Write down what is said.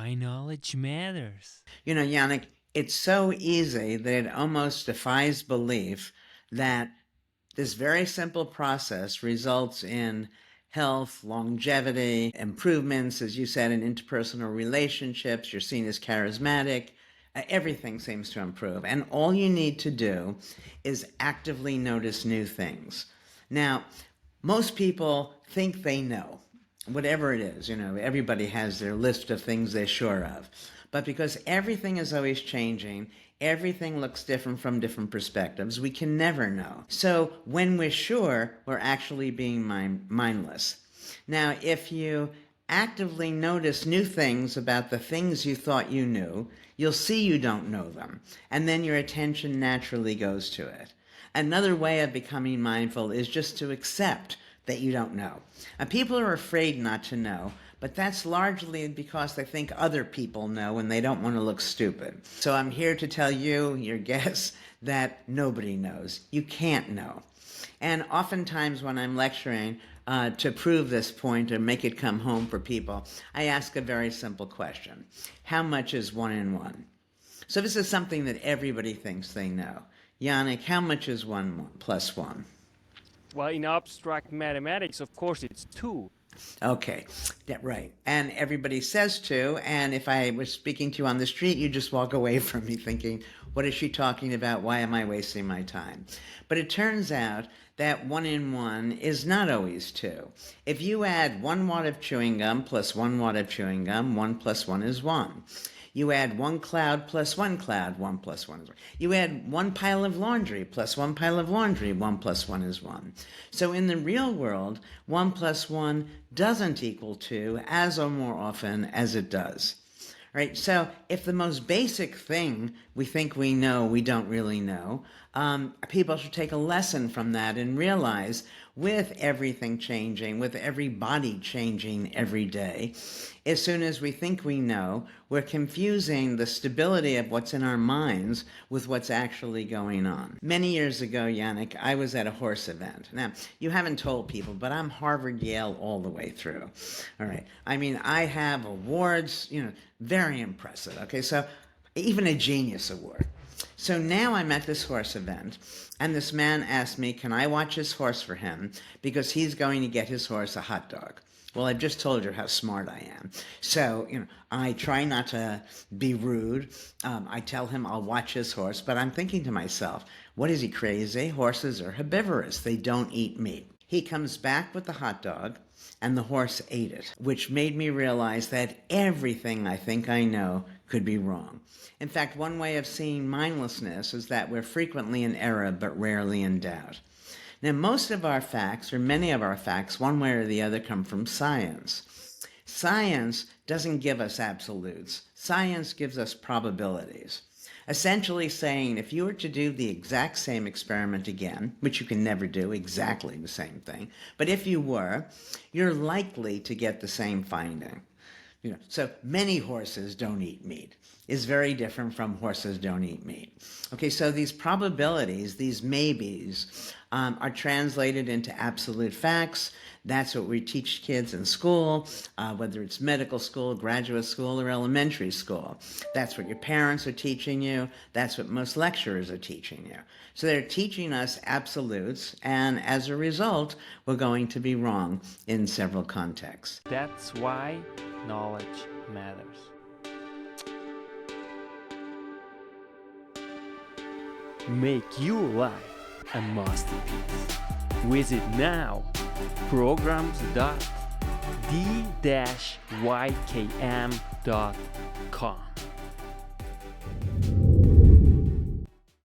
Why knowledge matters. You know, Yannick, it's so easy that it almost defies belief that this very simple process results in health, longevity, improvements, as you said, in interpersonal relationships. You're seen as charismatic. Everything seems to improve. And all you need to do is actively notice new things. Now, most people think they know, whatever it is. You know, everybody has their list of things they're sure of. But because everything is always changing, everything looks different from different perspectives, we can never know. So when we're sure, we're actually being mindless. Now, if you actively notice new things about the things you thought you knew, you'll see you don't know them, and then your attention naturally goes to it. Another way of becoming mindful is just to accept that you don't know. And people are afraid not to know, but that's largely because they think other people know and they don't want to look stupid. So I'm here to tell you, your guests, that nobody knows. You can't know. And oftentimes when I'm lecturing, to prove this point or make it come home for people, I ask a very simple question. How much is 1 and 1? So this is something that everybody thinks they know. Yannick, how much is 1 plus 1? Well, in abstract mathematics, of course, it's 2. Okay, yeah, right. And everybody says 2, and if I was speaking to you on the street, you just walk away from me thinking, what is she talking about? Why am I wasting my time? But it turns out that 1 and 1 is not always 2. If you add 1 wad of chewing gum plus 1 wad of chewing gum, 1 plus 1 is 1. You add 1 cloud plus 1 cloud, 1 plus 1 is 1. You add 1 pile of laundry plus 1 pile of laundry, 1 plus 1 is 1. So in the real world, 1 plus 1 doesn't equal 2 as or more often as it does. Right? So if the most basic thing we think we know, we don't really know, people should take a lesson from that and realize with everything changing, with every body changing every day, as soon as we think we know, we're confusing the stability of what's in our minds with what's actually going on. Many years ago, Yannick, I was at a horse event. Now, you haven't told people, but I'm Harvard, Yale all the way through. All right. I mean, I have awards, very impressive. Okay, so even a genius award. So now I'm at this horse event, and this man asked me, can I watch his horse for him because he's going to get his horse a hot dog. Well, I've just told you how smart I am. So, I try not to be rude. I tell him I'll watch his horse, but I'm thinking to myself, what is he, crazy? Horses are herbivorous. They don't eat meat. He comes back with the hot dog, and the horse ate it, which made me realize that everything I think I know could be wrong. In fact, one way of seeing mindlessness is that we're frequently in error, but rarely in doubt. Now, most of our facts, or many of our facts, one way or the other, come from science. Science doesn't give us absolutes. Science gives us probabilities. Essentially saying if you were to do the exact same experiment again, which you can never do exactly the same thing, but if you were, you're likely to get the same finding. So many horses don't eat meat is very different from horses don't eat meat. Okay, so these probabilities, these maybes, are translated into absolute facts. That's what we teach kids in school, whether it's medical school, graduate school, or elementary school. That's what your parents are teaching you. That's what most lecturers are teaching you. So they're teaching us absolutes, and as a result, we're going to be wrong in several contexts. That's why knowledge matters. Make your life a masterpiece. Visit now programs.d-ykm.com.